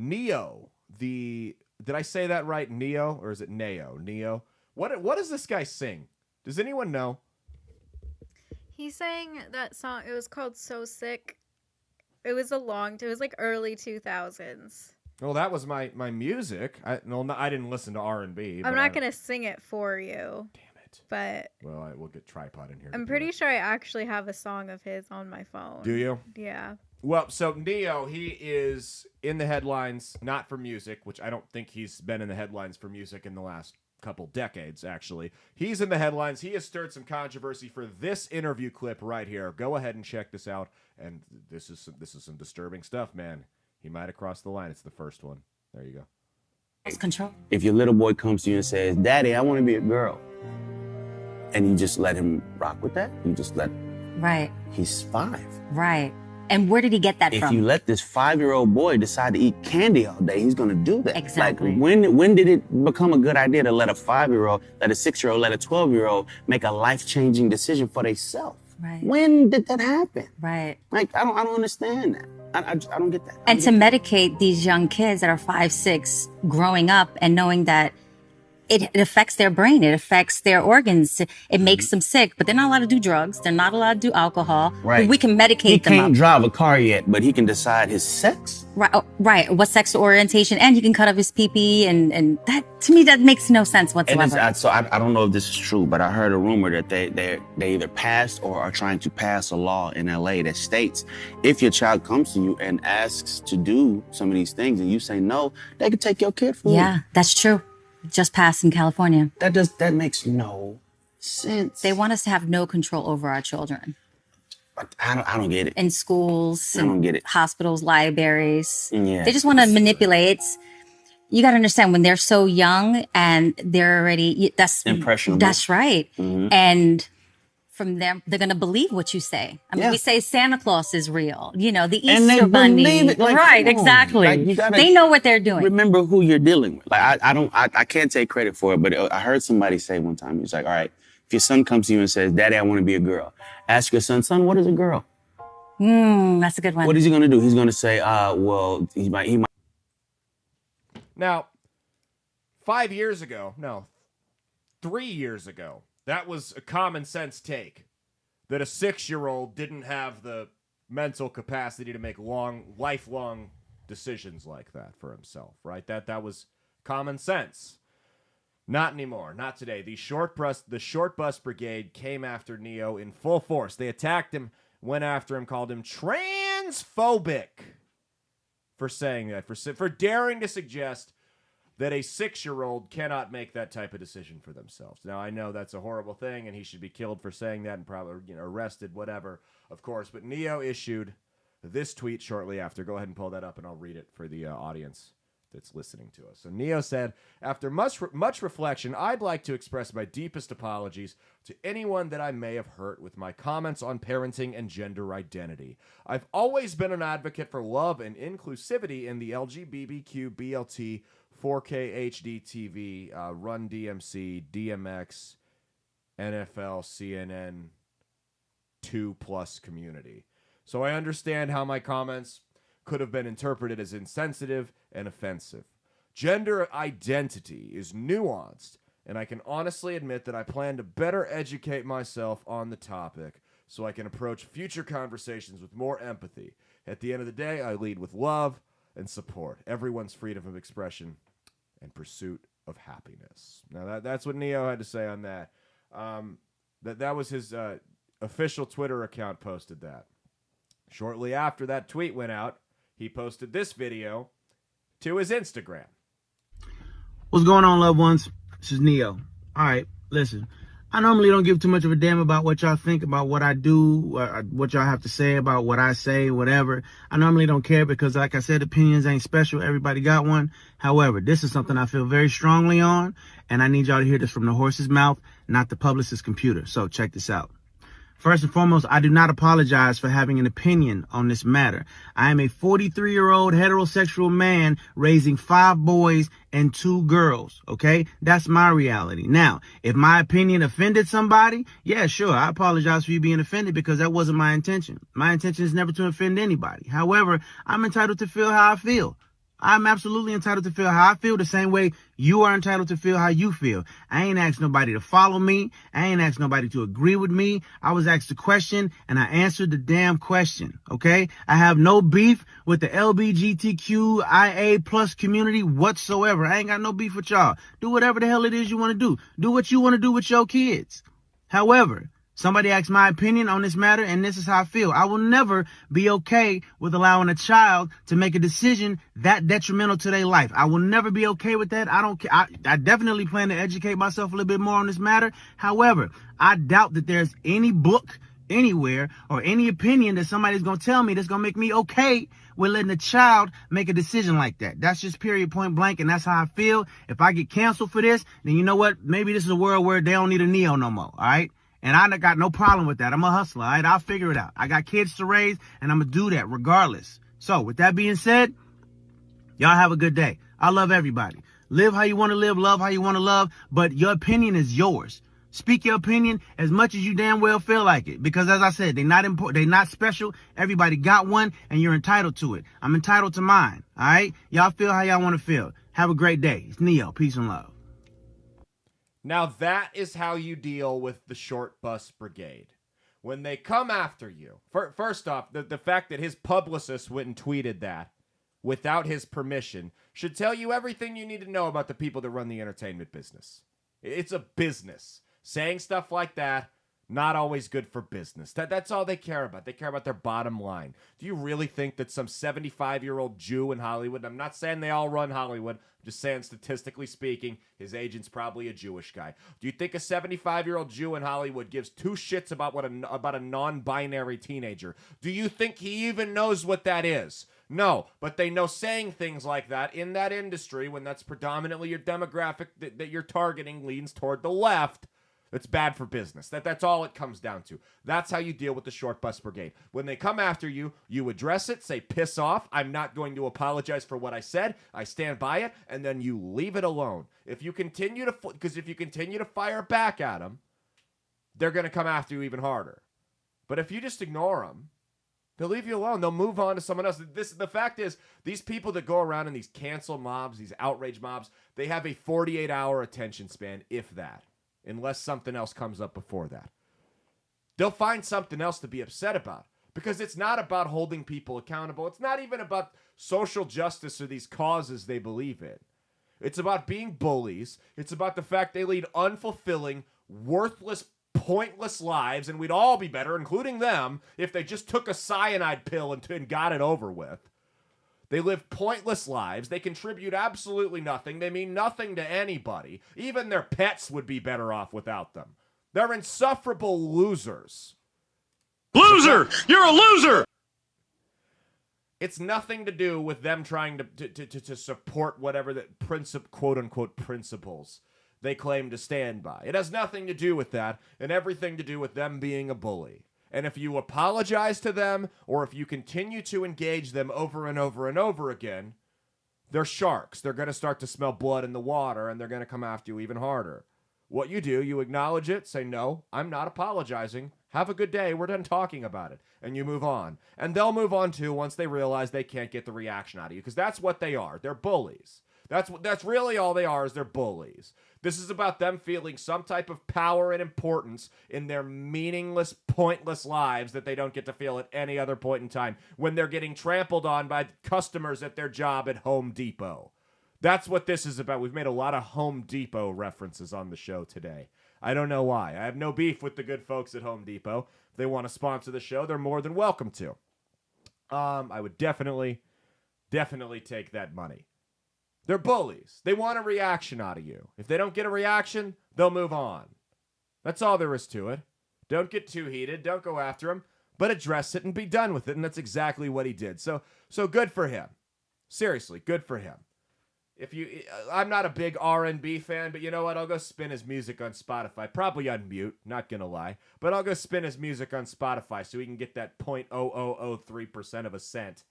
Neo, did I say that right? Neo, or is it Neo? Neo. What does this guy sing? Does anyone know? He sang that song. It was called "So Sick." It was like early 2000s. Well, that was my music. I didn't listen to R&B. I'm not gonna sing it for you. Damn it. But well, we'll get Tripod in here. I'm pretty sure I actually have a song of his on my phone. Do you? Yeah. Well, so Neo, he is in the headlines, not for music, which I don't think he's been in the headlines for music in the last couple decades, actually. He's in the headlines. He has stirred some controversy for this interview clip right here. Go ahead and check this out. And this is some disturbing stuff, man. He might have crossed the line. It's the first one. There you go. Control. If your little boy comes to you and says, "Daddy, I want to be a girl," and you just let him rock with that, you just let him. Right. He's 5. Right. And where did he get that from? If you let this 5-year-old boy decide to eat candy all day, he's going to do that. Exactly. Like, when did it become a good idea to let a 5-year-old, let a 6-year-old, let a 12-year-old make a life-changing decision for themselves? Right. When did that happen? Right. Like, I don't understand that. I don't get that. And to medicate these young kids that are 5, 6, growing up and knowing that it affects their brain, it affects their organs, it makes them sick, but they're not allowed to do drugs, they're not allowed to do alcohol. Right. But we can medicate them up. He can't drive a car yet, but he can decide his sex. Right, right. What sexual orientation, and he can cut off his pee-pee, and that, to me, that makes no sense whatsoever. And so I don't know if this is true, but I heard a rumor that they either passed or are trying to pass a law in LA that states if your child comes to you and asks to do some of these things and you say no, they could take your kid from you. Yeah, that's true. Just passed in California. That makes no sense. They want us to have no control over our children. But I don't get it. In schools, I don't get it. Hospitals, libraries. Yeah, they just want to manipulate. You got to understand, when they're so young and they're already, that's impressionable. That's right. Mm-hmm. And from them, they're going to believe what you say. I mean, we say Santa Claus is real, the Easter and they Bunny. Believe it. Like, right, exactly. Like, they know what they're doing. Remember who you're dealing with. Like, I can't take credit for it, but I heard somebody say one time, he's like, all right, if your son comes to you and says, "Daddy, I want to be a girl," ask your son, "Son, what is a girl?" That's a good one. What is he going to do? He's going to say, well, he might. Now, 5 years ago, no, 3 years ago, that was a common sense take, that a 6-year-old didn't have the mental capacity to make lifelong decisions like that for himself, right? That was common sense. Not anymore. Not today. The short bus brigade came after Neo in full force. They attacked him, went after him, called him transphobic for saying that, for daring to suggest that a 6-year-old cannot make that type of decision for themselves. Now, I know that's a horrible thing, and he should be killed for saying that and probably arrested, whatever, of course. But Neo issued this tweet shortly after. Go ahead and pull that up, and I'll read it for the audience that's listening to us. So Neo said, "After much reflection, I'd like to express my deepest apologies to anyone that I may have hurt with my comments on parenting and gender identity. I've always been an advocate for love and inclusivity in the LGBTQ, BLT, 4K HD TV, Run DMC, DMX, NFL, CNN, 2+ community. So I understand how my comments could have been interpreted as insensitive and offensive. Gender identity is nuanced, and I can honestly admit that I plan to better educate myself on the topic so I can approach future conversations with more empathy. At the end of the day, I lead with love and support everyone's freedom of expression and pursuit of happiness." Now that's what Neo had to say on that. That was his official Twitter account posted that. Shortly after that tweet went out, he posted this video to his Instagram. What's going on, loved ones? This is Neo. All right, listen. I normally don't give too much of a damn about what y'all think about what I do, what y'all have to say about what I say, whatever. I normally don't care because, like I said, opinions ain't special. Everybody got one. However, this is something I feel very strongly on, and I need y'all to hear this from the horse's mouth, not the publicist's computer. So check this out. First and foremost, I do not apologize for having an opinion on this matter. I am a 43-year-old heterosexual man raising 5 boys and 2 girls, okay? That's my reality. Now, if my opinion offended somebody, yeah, sure, I apologize for you being offended because that wasn't my intention. My intention is never to offend anybody. However, I'm entitled to feel how I feel. I'm absolutely entitled to feel how I feel the same way you are entitled to feel how you feel. I ain't asked nobody to follow me. I ain't asked nobody to agree with me. I was asked a question and I answered the damn question. Okay? I have no beef with the LBGTQIA plus community whatsoever. I ain't got no beef with y'all. Do whatever the hell it is you want to do. Do what you want to do with your kids. However, somebody asked my opinion on this matter, and this is how I feel. I will never be okay with allowing a child to make a decision that detrimental to their life. I will never be okay with that. I don't care. I definitely plan to educate myself a little bit more on this matter. However, I doubt that there's any book anywhere or any opinion that somebody's going to tell me that's going to make me okay with letting a child make a decision like that. That's just period, point blank, and that's how I feel. If I get canceled for this, then you know what? Maybe this is a world where they don't need a Neo no more, all right? And I got no problem with that. I'm a hustler, all right? I'll figure it out. I got kids to raise, and I'm going to do that regardless. So, with that being said, y'all have a good day. I love everybody. Live how you want to live, love how you want to love, but your opinion is yours. Speak your opinion as much as you damn well feel like it. Because as I said, they're not important. They're not special. Everybody got one, and you're entitled to it. I'm entitled to mine, all right? Y'all feel how y'all want to feel. Have a great day. It's Neo. Peace and love. Now that is how you deal with the short bus brigade. When they come after you, first off, the fact that his publicist went and tweeted that without his permission should tell you everything you need to know about the people that run the entertainment business. It's a business. Saying stuff like that, not always good for business. That's all they care about. They care about their bottom line. Do you really think that some 75-year-old Jew in Hollywood, I'm not saying they all run Hollywood, I'm just saying statistically speaking, his agent's probably a Jewish guy. Do you think a 75-year-old Jew in Hollywood gives two shits about about a non-binary teenager? Do you think he even knows what that is? No, but they know saying things like that in that industry, when that's predominantly your demographic that you're targeting leans toward the left, it's bad for business. That's all it comes down to. That's how you deal with the short bus brigade. When they come after you, you address it, say, piss off. I'm not going to apologize for what I said. I stand by it. And then you leave it alone. If you continue to fire back at them, they're going to come after you even harder. But if you just ignore them, they'll leave you alone. They'll move on to someone else. The fact is, these people that go around in these cancel mobs, these outrage mobs, they have a 48-hour attention span, if that. Unless something else comes up before that. They'll find something else to be upset about. Because it's not about holding people accountable. It's not even about social justice or these causes they believe in. It's about being bullies. It's about the fact they lead unfulfilling, worthless, pointless lives. And we'd all be better, including them, if they just took a cyanide pill and got it over with. They live pointless lives. They contribute absolutely nothing. They mean nothing to anybody. Even their pets would be better off without them. They're insufferable losers. Loser! You're a loser! It's nothing to do with them trying to support whatever the quote-unquote principles they claim to stand by. It has nothing to do with that, and everything to do with them being a bully. And if you apologize to them, or if you continue to engage them over and over and over again, they're sharks. They're going to start to smell blood in the water, and they're going to come after you even harder. What you do, you acknowledge it, say, no, I'm not apologizing. Have a good day. We're done talking about it. And you move on. And they'll move on, too, once they realize they can't get the reaction out of you, because that's what they are. They're bullies. That's really all they are, is they're bullies. This is about them feeling some type of power and importance in their meaningless, pointless lives that they don't get to feel at any other point in time when they're getting trampled on by customers at their job at Home Depot. That's what this is about. We've made a lot of Home Depot references on the show today. I don't know why. I have no beef with the good folks at Home Depot. If they want to sponsor the show, they're more than welcome to. I would definitely take that money. They're bullies. They want a reaction out of you. If they don't get a reaction, they'll move on. That's all there is to it. Don't get too heated. Don't go after him. But address it and be done with it. And that's exactly what he did. So good for him. Seriously, good for him. I'm not a big R&B fan, but you know what? I'll go spin his music on Spotify. Probably on mute, not gonna lie. But I'll go spin his music on Spotify so he can get that 0.0003% of a cent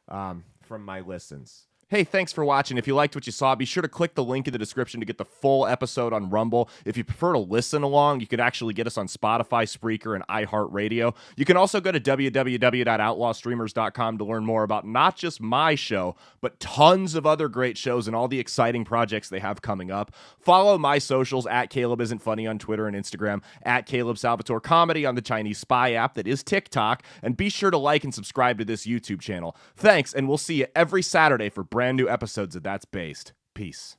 from my listens. Hey, thanks for watching. If you liked what you saw, be sure to click the link in the description to get the full episode on Rumble. If you prefer to listen along, you could actually get us on Spotify, Spreaker, and iHeartRadio. You can also go to www.outlawstreamers.com to learn more about not just my show, but tons of other great shows and all the exciting projects they have coming up. Follow my socials at Caleb Isn't Funny on Twitter and Instagram, at Caleb Salvatore Comedy on the Chinese Spy app that is TikTok, and be sure to like and subscribe to this YouTube channel. Thanks, and we'll see you every Saturday for brand new episodes of That's Based. Peace.